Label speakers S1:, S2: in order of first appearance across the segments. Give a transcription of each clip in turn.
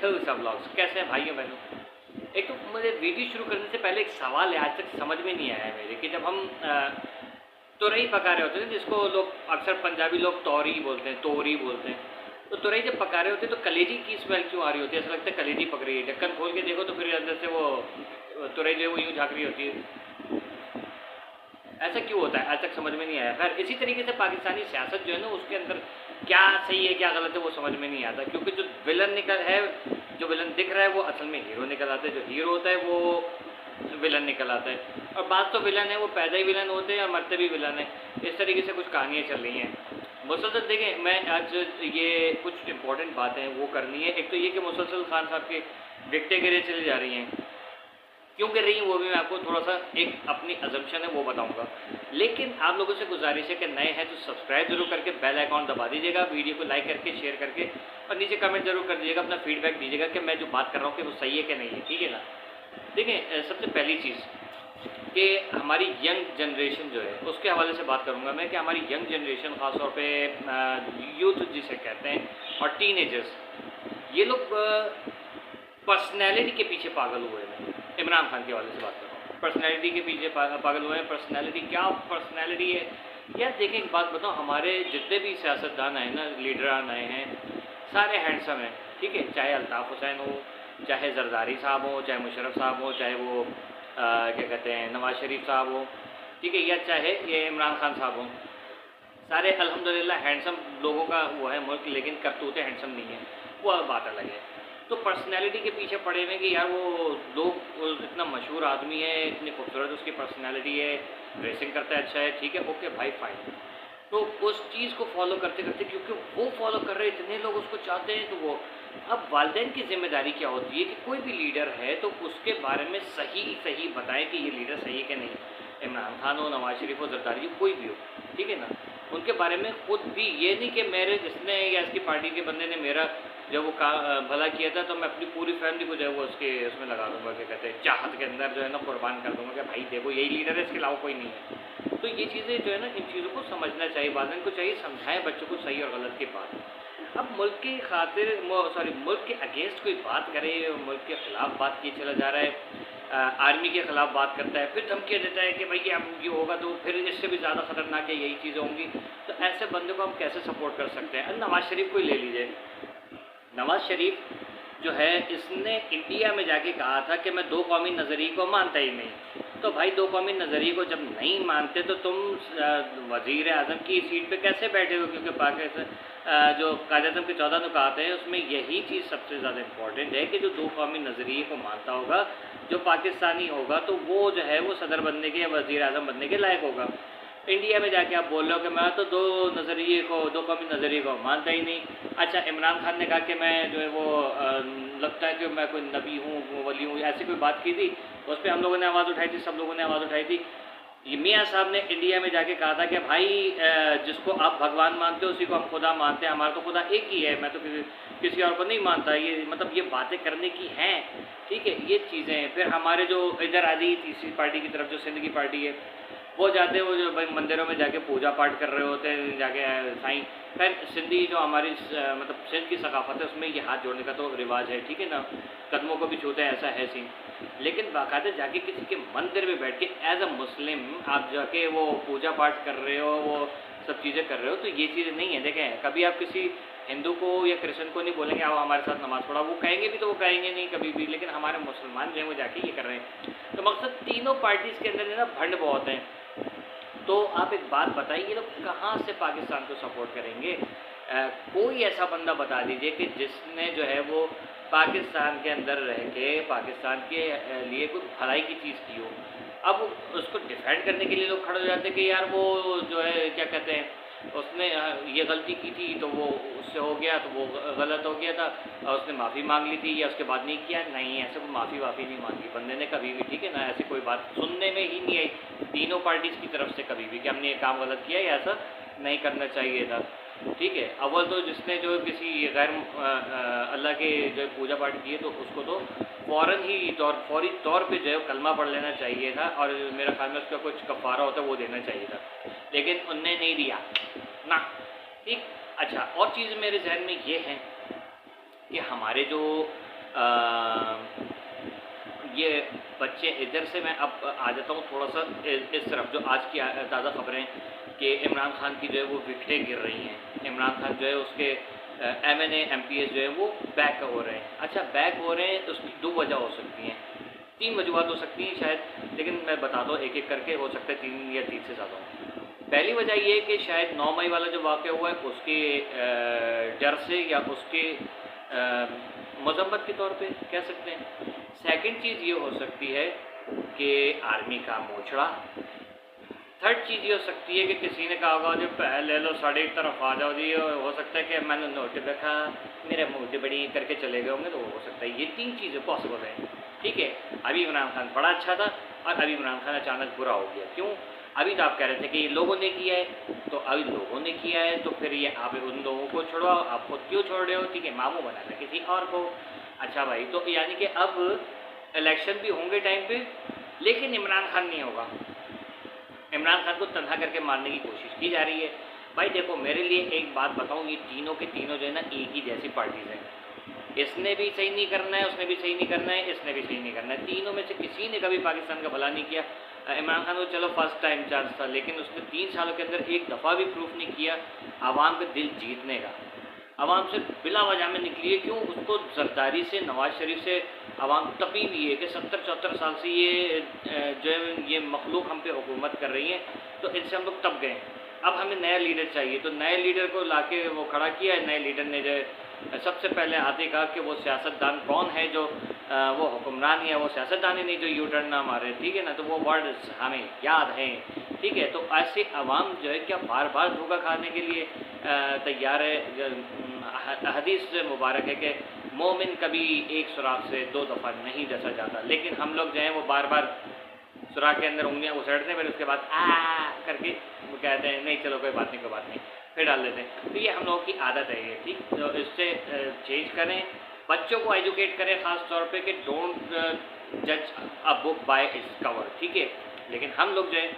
S1: Hello सब blogs कैसे हैं भाइयों बहनों। एक तो मुझे वीडियो शुरू करने से पहले एक सवाल है, आज तक समझ में नहीं आया है मेरे कि जब हम तुरई पका रहे होते हैं, जिसको लोग अक्सर पंजाबी लोग तौरी बोलते हैं, तोरी बोलते हैं, तो तुरई जब पका रहे होते हैं तो कलेजी की स्मेल क्यों आ रही होती है? ऐसा लगता है कलेजी पक रही है। ढक्कन खोल के देखो तो फिर अंदर से वो तुरई जो है वो यूँ झाँक रही होती है। ऐसा क्यों होता है, आज तक समझ में नहीं आया। खैर इसी तरीके से पाकिस्तानी सियासत जो है ना, उसके अंदर क्या सही है क्या गलत है वो समझ में नहीं आता, क्योंकि जो विलन निकल है, जो विलन दिख रहा है वो असल में हीरो निकल आता है, जो हीरो होता है वो विलन निकल आता है। और बात तो विलन है वो पैदा ही विलन होते हैं या मरते भी विलन है। इस तरीके से कुछ कहानियाँ चल रही हैं मुसलसल। देखें, मैं आज ये कुछ इंपॉर्टेंट बातें वो करनी है। एक तो ये कि मुसलसल खान साहब के विकटें गिरे चली जा रही हैं, क्यों गिर रही हैं वो भी मैं आपको थोड़ा सा एक अपनी अजम्पशन है वो बताऊंगा। लेकिन आप लोगों से गुजारिश है कि नए हैं तो सब्सक्राइब जरूर करके बेल आइकॉन दबा दीजिएगा, वीडियो को लाइक करके शेयर करके, और नीचे कमेंट जरूर कर दीजिएगा, अपना फीडबैक दीजिएगा कि मैं जो बात कर रहा हूँ कि वो सही है कि नहीं है, ठीक है ना। देखें, सबसे पहली चीज़ कि हमारी यंग जनरेशन जो है उसके हवाले से बात करूँगा मैं, कि हमारी यंग जनरेशन ख़ासतौर पर यूथ जिसे कहते हैं और टीनेजर्स, ये लोग पर्सनैलिटी के पीछे पागल हुए हैं। इमरान खान के हवाले से बात कर रहा हूँ, पर्सनैलिटी के पीछे पागल हुए हैं। पर्सनैलिटी क्या पर्सनैलिटी है यार? देखें एक बात बताओ, हमारे जितने भी सियासतदान आए ना, लीडरान आए हैं, सारे हैंडसम हैं, ठीक है। चाहे अल्ताफ़ हुसैन हो, चाहे जरदारी साहब हो, चाहे मुशर्रफ साहब हो, चाहे वो क्या कहते हैं नवाज शरीफ साहब हो, ठीक है, या चाहे ये इमरान खान साहब हो, सारे अल्हम्दुलिल्लाह हैंडसम लोगों का वो है मुल्क, लेकिन करतूतें हैंडसम नहीं है, वो बात अलग है। तो पर्सनैलिटी के पीछे पड़े हुए कि यार वो लोग इतना मशहूर आदमी है, इतनी खूबसूरत उसकी पर्सनैलिटी है, ड्रेसिंग करता है अच्छा है, ठीक है, ओके भाई फाइन। तो उस चीज़ को फॉलो करते करते, क्योंकि वो फॉलो कर रहे इतने लोग उसको चाहते हैं, तो वो अब वालिदैन की जिम्मेदारी क्या होती है कि कोई भी लीडर है तो उसके बारे में सही सही बताएं कि ये लीडर सही है कि नहीं। इमरान खान हो, नवाज शरीफ हो, जरदारी हो, कोई भी हो, ठीक है ना, उनके बारे में खुद भी ये नहीं कि मेरे जिसने या इसकी पार्टी के बंदे ने मेरा जब वो भला किया था तो मैं अपनी पूरी फैमिली को जो है वो उसके उसमें लगा दूंगा, क्या कहते हैं चाहत के अंदर जो है ना कुर्बान कर दूंगा कि भाई देखो यही लीडर है, इसके अलावा कोई नहीं है। तो ये चीज़ें जो है ना, इन चीज़ों को समझना चाहिए, वालिदैन को चाहिए समझाएं बच्चों को सही और गलत की बात। अब मुल्क की खातिर मुल्क के अगेंस्ट कोई बात करे, मुल्क के ख़िलाफ़ बात किए चला जा रहा है, आर्मी के ख़िलाफ़ बात करता है, फिर धमकियाँ देता है कि भाई अब ये होगा तो फिर इससे भी ज़्यादा ख़तरनाक है, यही चीज़ें होंगी। तो ऐसे बंदे को हम कैसे सपोर्ट कर सकते हैं? नवाज शरीफ को ही ले लीजिए। नवाज शरीफ जो है, इसने इंडिया में जाके कहा था कि मैं दो कौमी नज़रिए को मानता ही नहीं। तो भाई दो कौमी नज़रिए को जब नहीं मानते तो तुम वज़ीर आज़म की सीट पे कैसे बैठे हो? क्योंकि पाकिस्तान जो कायद-ए-आज़म के 14 नुकात हैं उसमें यही चीज़ सबसे ज़्यादा इम्पॉर्टेंट है कि जो दो कौमी नज़रिए को मानता होगा, जो पाकिस्तानी होगा, तो वो जो है वो सदर बनने के या वज़ीर आज़म बनने के लायक होगा। इंडिया में जाके आप बोल रहे हो कि मैं तो दो नज़रिए को, दो कौमी नज़रिए को मानता ही नहीं। अच्छा, इमरान खान ने कहा कि मैं जो है वो लगता है कि मैं कोई नबी हूँ, वली हूँ, ऐसी कोई बात की थी, उस पर हम लोगों ने आवाज़ उठाई थी, सब लोगों ने आवाज़ उठाई थी। ये मियाँ साहब ने इंडिया में जाके कहा था कि भाई जिसको आप भगवान मानते हो उसी को हम खुदा मानते हैं, हमारा तो खुदा एक ही है, मैं तो किसी और को नहीं मानता। ये मतलब ये बातें करने की हैं, ठीक है, ये चीज़ें। फिर हमारे जो इधर आ गई तीसरी पार्टी की तरफ, जो सिंध की पार्टी है, वो जाते हैं, वो जो भाई मंदिरों में जाके पूजा पाठ कर रहे होते हैं जाके साईं। खैर सिंधी जो हमारी मतलब सिंध की सकाफत है उसमें ये हाथ जोड़ने का तो रिवाज है, ठीक है ना, कदमों को भी छूते हैं, ऐसा है सीन। लेकिन बाकायदा जाके किसी के मंदिर में बैठ के एज अ मुस्लिम आप जाके वो पूजा पाठ कर रहे हो, वो सब चीज़ें कर रहे हो, तो ये चीज़ें नहीं है। देखें, कभी आप किसी हिंदू को या क्रिश्चन को नहीं बोलेंगे आओ हमारे साथ नमाज़ पढ़ा, वो कहेंगे भी तो वो कहेंगे नहीं कभी भी। लेकिन हमारे मुसलमान जो है वो जाके ये कर रहे हैं। तो मकसद तीनों पार्टीज़ के अंदर जो है ना भंड बहुत हैं। तो आप एक बात बताइए, ये लोग कहाँ से पाकिस्तान को सपोर्ट करेंगे? कोई ऐसा बंदा बता दीजिए कि जिसने जो है वो पाकिस्तान के अंदर रह के पाकिस्तान के लिए कोई भलाई की चीज़ की हो। अब उसको डिफेंड करने के लिए लोग खड़े हो जाते हैं कि यार वो जो है क्या कहते हैं, उसने ये गलती की थी तो वो उससे हो गया, तो वो गलत हो गया था और उसने माफ़ी मांग ली थी, या उसके बाद नहीं किया। नहीं, ऐसे कोई माफ़ी वाफ़ी नहीं मांगी बंदे ने कभी भी, ठीक है ना, ऐसी कोई बात सुनने में ही नहीं आई तीनों पार्टीज़ की तरफ से कभी भी कि हमने ये काम गलत किया या ऐसा नहीं करना चाहिए था, ठीक है। अव्वल तो जिसने जो किसी गैर अल्लाह के जो पूजा पाठ किए तो उसको तो फौरी तौर पे जो है कलमा पढ़ लेना चाहिए था, और मेरा ख्याल में उसका कुछ कफ़ारा होता है वो देना चाहिए था, लेकिन उनने नहीं दिया ना, ठीक। अच्छा, और चीज़ मेरे जहन में ये है कि हमारे जो ये बच्चे इधर से मैं अब आ जाता हूँ थोड़ा सा इस तरफ, जो आज की ताज़ा खबरें कि इमरान खान की जो है वो विकेटें गिर रही हैं। इमरान खान जो है उसके MNA MPs जो है वो बैक हो रहे हैं। अच्छा, बैक हो रहे हैं तो उसकी 2 वजह हो सकती हैं, 3 वजूहत हो सकती हैं शायद, लेकिन मैं बताता हूँ एक एक करके, हो सकता है 3 या 3 से ज़्यादा हो। पहली वजह ये कि शायद 9 मई वाला जो वाक़या हुआ है उसके डर से या उसके मजम्मत के तौर पे कह सकते हैं। सेकंड चीज़ ये हो सकती है कि आर्मी का मोचड़ा। थर्ड चीज़ ये हो सकती है कि किसी ने कहा होगा जो ले लो साढ़े एक तरफ आ जाओ जी, हो सकता है कि मैंने नोट रखा मेरा मुँह बड़ी करके चले गए होंगे, तो हो सकता है ये 3 चीज़ें पॉसिबल हैं। ठीक है, अभी इमरान खान बड़ा अच्छा था और अभी इमरान खान अचानक बुरा हो गया। क्यों? अभी तो आप कह रहे थे कि ये लोगों ने किया है, तो अभी लोगों ने किया है तो फिर ये आप उन लोगों को छोड़वाओ, आप खुद क्यों छोड़ रहे हो? ठीक है, मामू बनाना किसी और को। अच्छा भाई, तो यानी कि अब इलेक्शन भी होंगे टाइम पे, लेकिन इमरान खान नहीं होगा। इमरान खान को तनहा करके मारने की कोशिश की जा रही है। भाई देखो, मेरे लिए एक बात बताऊं, ये तीनों के तीनों जो है ना एक ही जैसी पार्टीज हैं। इसने भी सही नहीं करना है, उसने भी सही नहीं करना है, इसने भी सही नहीं करना है। तीनों में से किसी ने कभी पाकिस्तान का भला नहीं किया। इमरान खान को चलो फर्स्ट टाइम चांस था, लेकिन उसने 3 सालों के अंदर एक दफ़ा भी प्रूफ नहीं किया आवाम का दिल जीतने का। आवाम से बिला वजह में निकली है। क्यों? उसको जरदारी से, नवाज शरीफ से आवाम तपी हुई है कि 70-74 साल से ये जो है ये मखलूक हम पे हुकूमत कर रही है, तो इनसे हम लोग तप गए। अब हमें नया लीडर चाहिए, तो नए लीडर को लाके वो खड़ा किया है। नए लीडर ने जो है सबसे पहले आते ही कहा कि वो सियासतदान कौन है जो वो हुक्मरान है, वो सियासतदान ही नहीं जो यू टर्न ना मारे। ठीक है ना, तो वो वर्ड हमें याद हैं। ठीक है, तो ऐसे आवाम जो है क्या बार बार धोखा खाने के लिए तैयार है? हदीस से मुबारक है कि मोमिन कभी एक सुराख से 2 दफ़ा नहीं डसा जाता, लेकिन हम लोग जो हैं वो बार बार सुराख के अंदर उंगलियां उछड़ते हैं, फिर उसके बाद करके वो कहते हैं नहीं चलो कोई बात नहीं, कोई बात नहीं, फिर डाल देते हैं। तो ये हम लोगों की आदत है ये। ठीक, तो इससे चेंज करें, बच्चों को एजुकेट करें ख़ास तौर पे कि डोंट जज a book by its cover. ठीक है, लेकिन हम लोग जो है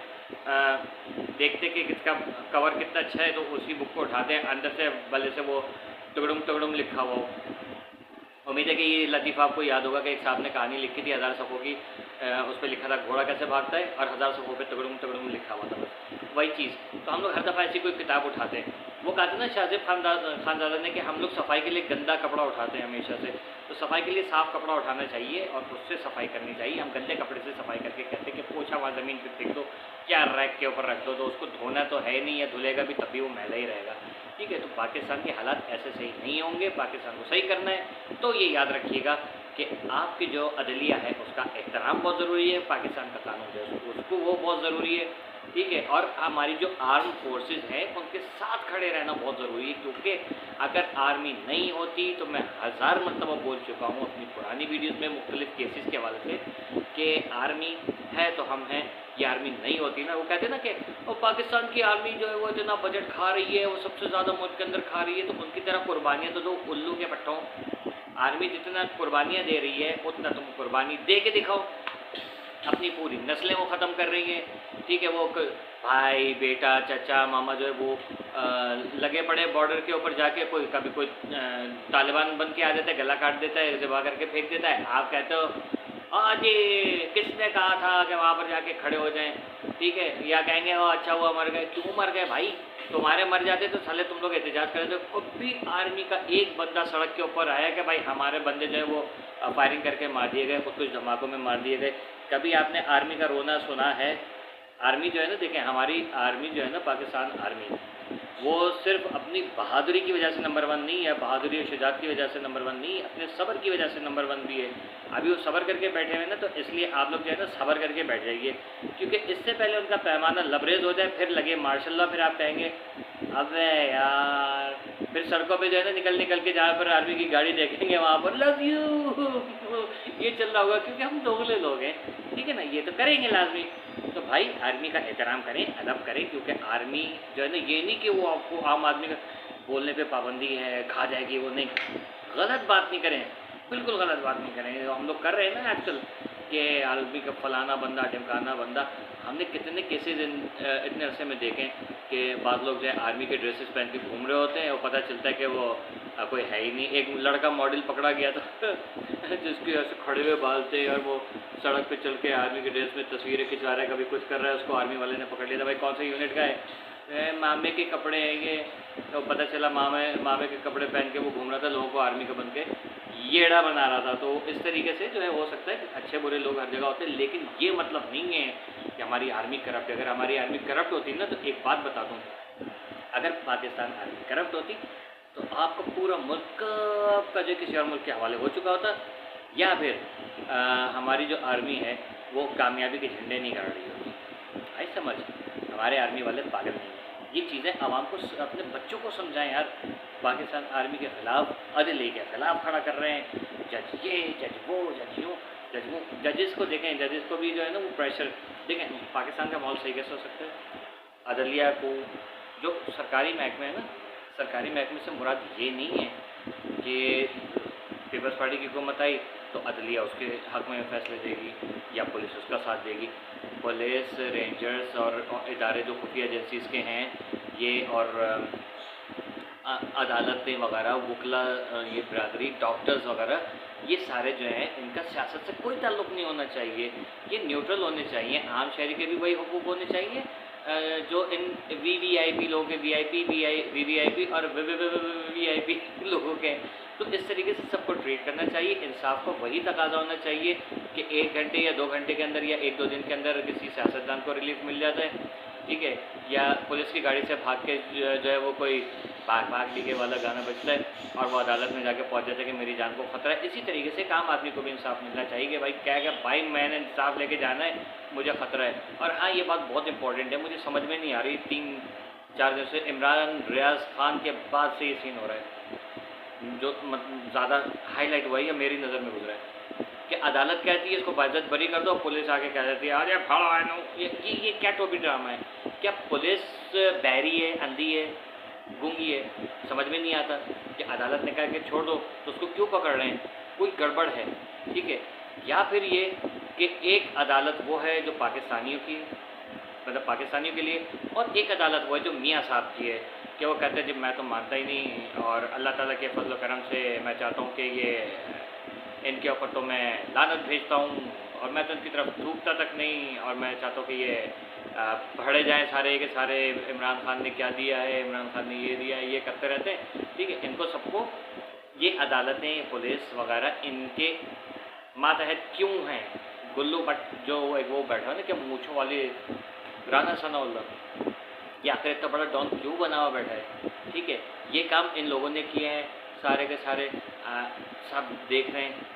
S1: देखते कि किसका कवर कितना अच्छा है तो उसी बुक को उठाते हैं, अंदर से भले से वो तगड़ुम तगड़ुम लिखा हुआ हो। उम्मीद है कि ये लतीफ़ा आपको याद होगा कि एक साहब ने कहानी लिखी थी 1000 सफ़ों की, उस पर लिखा था घोड़ा कैसे भागता है, और 1000 सफ़ों पे तगड़ुम तगड़ुम लिखा हुआ था, बस वही चीज़। तो हम लोग हर दफ़ा ऐसी कोई किताब उठाते हैं। वो कहते ना शाहज़ेब खानज़ादा ने कि हम लोग सफाई के लिए गंदा कपड़ा उठाते हैं हमेशा से, तो सफाई के लिए साफ़ कपड़ा उठाना चाहिए और उससे सफाई करनी चाहिए। हम गंदे कपड़े से सफाई करके कहते हैं कि पोछा वहाँ ज़मीन पर फेंक दो, क्या रैक के ऊपर रख दो, तो उसको धोना तो है नहीं, या धुलेगा भी तब भी वो मैला ही रहेगा। ठीक है, तो पाकिस्तान के हालात ऐसे सही नहीं होंगे, पाकिस्तान को सही करना है तो ये याद रखिएगा कि आपकी जो अदलिया है उसका एहतराम बहुत ज़रूरी है, पाकिस्तान का कानून जो है उसको वो बहुत ज़रूरी है। ठीक है, और हमारी जो आर्म फोर्सेस हैं उनके साथ खड़े रहना बहुत ज़रूरी है, क्योंकि अगर आर्मी नहीं होती तो मैं 1000 मरतबा बोल चुका हूँ अपनी पुरानी वीडियोज़ में मुख्तलिफ केसेस के हवाले से कि आर्मी है तो हम हैं, ये आर्मी नहीं होती ना, वो कहते हैं ना कि वो पाकिस्तान की आर्मी जो है वो इतना बजट खा रही है, वो सबसे ज़्यादा मुल्क के अंदर खा रही है, तो उनकी तरह कुर्बानियाँ तो दो उल्लू के पट्टों। आर्मी जितना कुर्बानियाँ दे रही है उतना तुम कुर्बानी दे के दिखाओ, अपनी पूरी नस्लें वो ख़त्म कर रही हैं। ठीक है, वो भाई बेटा चाचा मामा जो है वो लगे पड़े बॉर्डर के ऊपर जाके, कोई कभी कोई तालिबान बन के आ जाता है, गला काट देता है, जबा करके फेंक देता है। आप कहते हो जी किसने कहा था कि वहाँ पर जाके खड़े हो जाएं? ठीक है, या कहेंगे अच्छा हुआ मर गए। क्यों मर गए भाई? तुम्हारे मर जाते तो साले तुम लोग एहतजाज करें। तो कभी आर्मी का एक बंदा सड़क के ऊपर आया कि भाई हमारे बंदे जो है वो फायरिंग करके मार दिए गए, खुद कुछ धमाकों में मार दिए गए? कभी आपने आर्मी का रोना सुना है? आर्मी जो है ना, देखें हमारी आर्मी जो है ना, पाकिस्तान आर्मी, वो सिर्फ अपनी बहादुरी की वजह से नंबर 1 नहीं है, बहादुरी और शुजात की वजह से नंबर 1 नहीं, अपने सब्र की वजह से नंबर 1 भी है। अभी वो सब्र करके बैठे हुए ना, तो इसलिए आप लोग जो है ना सब्र करके बैठ जाइए, क्योंकि इससे पहले उनका पैमाना लबरेज हो जाए, फिर लगे मार्शल्लाह, फिर आप कहेंगे अबे यार, फिर सड़कों पे जो है ना निकल के जहाँ पर आर्मी की गाड़ी देखेंगे वहाँ पर लव यू ये चल रहा होगा, क्योंकि हम दोगले लोग हैं। ठीक है ना, ये तो करेंगे लाजमी। तो भाई आर्मी का एहतराम करें, अदब करें, क्योंकि आर्मी जो है ना, ये नहीं कि वो आपको आम आदमी का बोलने पे पाबंदी है, खा जाएगी वो, नहीं, गलत बात नहीं करें, बिल्कुल गलत बात नहीं करें। हम लोग कर रहे हैं ना आजकल कि आर्मी का फलाना बंदा ढिमकाना बंदा। हमने कितने केसेज इतने अरसे में देखें कि बाद लोग जो है आर्मी के ड्रेसेस पहन के घूम रहे होते हैं और पता चलता है कि वो कोई है ही नहीं। एक लड़का मॉडल पकड़ा गया था जिसके ऐसे खड़े हुए बाल थे और वो सड़क पे चल के आर्मी के ड्रेस में तस्वीरें खिंचवा रहा है, कभी कुछ कर रहा है, उसको आर्मी वाले ने पकड़ लिया था। भाई कौन सा यूनिट का है? मामे के कपड़े हैं ये। तो पता चला मामे के कपड़े पहन के वो घूम रहा था, लोगों को आर्मी का बन के येड़ा बना रहा था। तो इस तरीके से जो है हो सकता है कि अच्छे बुरे लोग हर जगह होते हैं, लेकिन ये मतलब नहीं है कि हमारी आर्मी करप्ट है। अगर हमारी आर्मी करप्ट होती ना, तो एक बात बता दूँ, अगर पाकिस्तान आर्मी करप्ट होती तो आपका पूरा मुल्क का जो किसी और मुल्क के हवाले हो चुका होता, या फिर हमारी जो आर्मी है वो कामयाबी के झंडे नहीं गाड़ रही होती। आई समझ? हमारे आर्मी वाले पागल नहीं हैं। ये चीज़ें आवाम को, अपने बच्चों को समझाएं यार। पाकिस्तान आर्मी के ख़िलाफ़ अदले के ख़िलाफ़ खड़ा कर रहे हैं, जज ये जज वो जज यूँ जज वो। जजेस को देखें, जजेस को भी जो है ना वो प्रेशर देखें। पाकिस्तान का माहौल सही कैसे हो सकता है? अदलिया को, जो सरकारी महकमे है ना, सरकारी महकमे से मुराद ये नहीं है कि पीपल्स पार्टी की हुकूमत आई तो अदलिया उसके हक में फैसले देगी या पुलिस उसका साथ देगी। पुलिस, रेंजर्स और इदारे जो खुफिया एजेंसीज़ के हैं ये, और अदालतें वगैरह, वकला, ये बरादरी, डॉक्टर्स वगैरह, ये सारे जो हैं इनका सियासत से कोई ताल्लुक़ नहीं होना चाहिए। ये न्यूट्रल होने चाहिए। आम शहरी के भी वही हुकूक होने चाहिए जो इन वीवीआईपी लोगों के, वीवीआईपी और वीवीआईपी लोगों के। तो इस तरीके से सबको ट्रीट करना चाहिए। इंसाफ का वही तकाजा होना चाहिए कि 1 घंटे या 2 घंटे के अंदर या 1-2 दिन के अंदर किसी सियासतदान को रिलीफ मिल जाता है, ठीक है, या पुलिस की गाड़ी से भाग के जो है वो कोई भाग भाग डीके वाला गाना बजता है और वो अदालत में जाके पहुंच जाता है कि मेरी जान को खतरा है। इसी तरीके से आम आदमी को भी इंसाफ मिलना चाहिए कि भाई क्या क्या भाई मैंने इंसाफ लेके जाना है, मुझे ख़तरा है। और हाँ, ये बात बहुत इंपॉर्टेंट है, मुझे समझ में नहीं आ रही 3-4 दिन से इमरान रियाज खान के बाद से ये सीन हो रहा है, जो ज़्यादा हाईलाइट हुआ है या मेरी नज़र में गुजरा है कि अदालत कहती है इसको बाइज्जत बरी कर दो, पुलिस आके कह देती है अरे फाड़ो है नो। ये क्या टोपी ड्रामा है? क्या पुलिस बहरी है, अंधी है, गूंगी है? समझ में नहीं आता कि अदालत ने कहा कि छोड़ दो तो उसको क्यों पकड़ रहे हैं? कोई गड़बड़ है, ठीक है। या फिर ये कि एक अदालत वो है जो पाकिस्तानियों की, मतलब पाकिस्तानियों के लिए, और एक अदालत वो है जो मियाँ साहब की है कि वो कहते हैं जब मैं तो मानता ही नहीं और अल्लाह ताला के फजल करम से मैं चाहता हूँ कि ये इनके ऊपर तो मैं लानत भेजता हूँ और मैं तो इनकी तरफ थूकता तक नहीं, और मैं चाहता हूँ कि ये पढ़े जाएँ सारे के सारे, इमरान खान ने क्या दिया है, इमरान खान ने ये दिया है, ये करते रहते हैं, ठीक है। इनको सबको ये अदालतें, पुलिस वगैरह इनके मातहत क्यों हैं? गुल्लू भट्ट जो एक वो बैठा है ना, क्या मूँछों वाले राना सनाउल्लाह, ये आखिर इतना बड़ा डॉन क्यों बना हुआ बैठा है, ठीक है। ये काम इन लोगों ने किए हैं, सारे के सारे सब देख रहे हैं।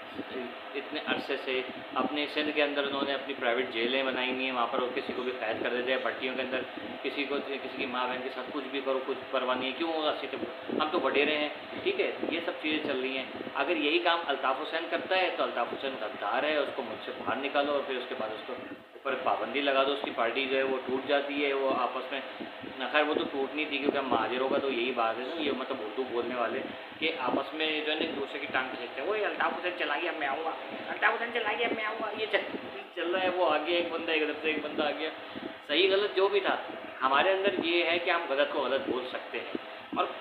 S1: इतने अरसे से अपने सिंध के अंदर उन्होंने अपनी प्राइवेट जेलें बनाई हुई हैं, वहाँ पर वो किसी को भी कैद कर देते हैं भट्टियों के अंदर, किसी की माँ बहन के साथ कुछ भी करो, कुछ परवाह नहीं है, क्यों अच्छे तो हम तो वडेरे हैं, ठीक है। ये सब चीज़ें चल रही हैं। अगर यही काम अल्ताफ़ हुसैन करता है तो अल्ताफ़ हुसैन गद्दार है, उसको मुझसे बाहर निकालो और फिर उसके बाद उसको ऊपर पाबंदी लगा दो, उसकी पार्टी जो है वो टूट जाती है। वो आपस में, खैर वो तो टूटनी थी क्योंकि हम महाजिरों का तो यही बात है ना, ये मतलब उर्दू बोलने वाले कि आपस में जो है ना एक दूसरे की टांग खींचते हैं। वो अल्ताफ़ हुसैन चला गया मैं आऊँगा, अल्ताफ़ हुसैन चला गया मैं आऊँगा, ये चल रहा है। वो आगे एक बंदा, एक तरफ से एक बंदा आ गया। सही गलत जो भी था, हमारे अंदर ये है कि हम गलत को गलत बोल सकते हैं और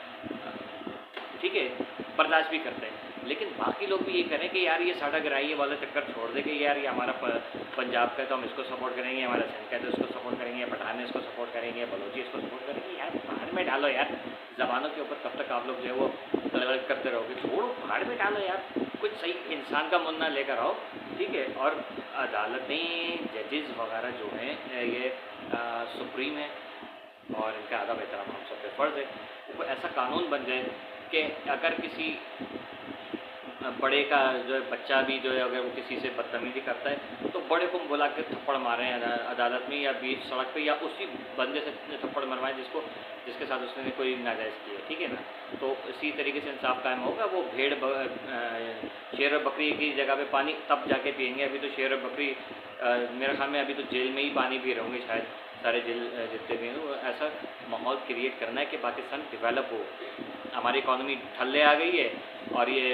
S1: ठीक है बर्दाश्त भी करते हैं, लेकिन बाकी लोग भी ये करें कि यार ये साड़ा गिराइए वाला चक्कर छोड़ दे कि यार ये हमारा पंजाब का है तो हम इसको सपोर्ट करेंगे, हमारा सिंध का है तो इसको सपोर्ट करेंगे, पठान इसको सपोर्ट करेंगे, बलोची इसको सपोर्ट करेंगे। यार भाड़ में डालो यार, ज़बानों के ऊपर कब तक आप लोग जो है वो अलग अलग करते रहोगे? छोड़ो, भाड़ में डालो यार, कुछ सही इंसान का मुन्ना लेकर आओ, ठीक है। और अदालतें, जजेस वगैरह जो हैं ये सुप्रीम है और इनका अदब एहतराम हम सब पे फ़र्ज़ है। कोई ऐसा कानून बन जाए कि अगर किसी बड़े का जो है बच्चा भी जो है अगर वो किसी से बदतमीजी करता है तो बड़े को बुला के थप्पड़ मारें अदालत में या बीच सड़क पे, या उसी बंदे से थप्पड़ मरवाएं जिसके साथ उसने कोई नाजायज़ की है, ठीक है ना। तो इसी तरीके से इंसाफ कायम होगा। वो शेर और बकरी की जगह पे पानी तब जाके पियेंगे। अभी तो शेर और बकरी मेरे ख्याल में अभी तो जेल में ही पानी पी रहे होंगे शायद, सारे जेल जितने भी हैं। तो ऐसा माहौल क्रिएट करना है कि पाकिस्तान डेवलप हो। हमारी इकॉनमी थल्ले आ गई है और ये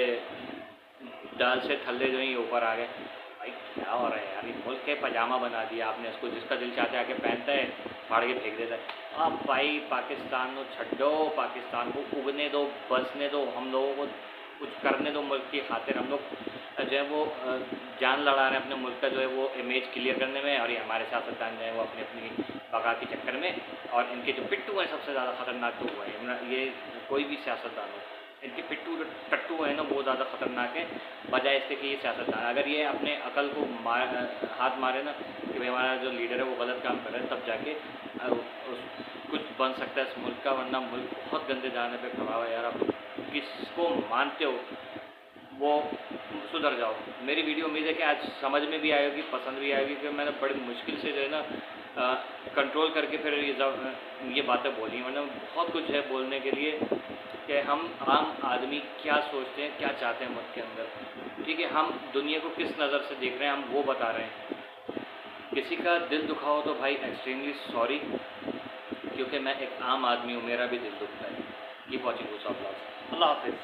S1: दाल से थल्ले जो हैं ऊपर आ गए। भाई क्या हो रहा है यार? ये मुल्क के पजामा बना दिया आपने उसको, जिसका दिल चाहता है आके पहनता है, फाड़ के फेंक देता है। अब भाई पाकिस्तान को छड्डो, पाकिस्तान को उगने दो, बसने दो, हम लोगों को कुछ करने दो मुल्क की खातिर। हम लोग जो है वो जान लड़ा रहे हैं अपने मुल्क का जो है वो इमेज क्लियर करने में, और ये हमारे सियासतदान जो है वो अपनी अपनी बगा के चक्कर में, और इनके जो पिट्टू हैं सबसे ज़्यादा ख़तरनाक तो हुआ है ये, कोई भी सियासतदान हो, इनके पिट्टू जो टट्टू है ना वो ज़्यादा ख़तरनाक है बजाय इसके कि ये सियासतदान। अगर ये अपने अकल को हाथ मारे ना कि भाई हमारा जो लीडर है वो गलत काम कर रहा है, तब जाके कुछ बन सकता है इस मुल्क का, वरना मुल्क बहुत गंदे जाने पे खड़ा हुआ है यार। आप किसको मानते हो वो सुधर जाओ। मेरी वीडियो उम्मीद है कि आज समझ में भी आएगी, पसंद भी आएगी, क्योंकि मैंने बड़ी मुश्किल से जो है ना कंट्रोल करके फिर ये बातें बोली, वरना बहुत कुछ है बोलने के लिए कि हम आम आदमी क्या सोचते हैं, क्या चाहते हैं मुल्क के अंदर। ठीक है, हम दुनिया को किस नज़र से देख रहे हैं हम वो बता रहे हैं। किसी का दिल दुखा हो तो भाई एक्सट्रीमली सॉरी, क्योंकि मैं एक आम आदमी हूँ, मेरा भी दिल दुखता है। कीप वॉचिंग अल्लाह हाफिज़।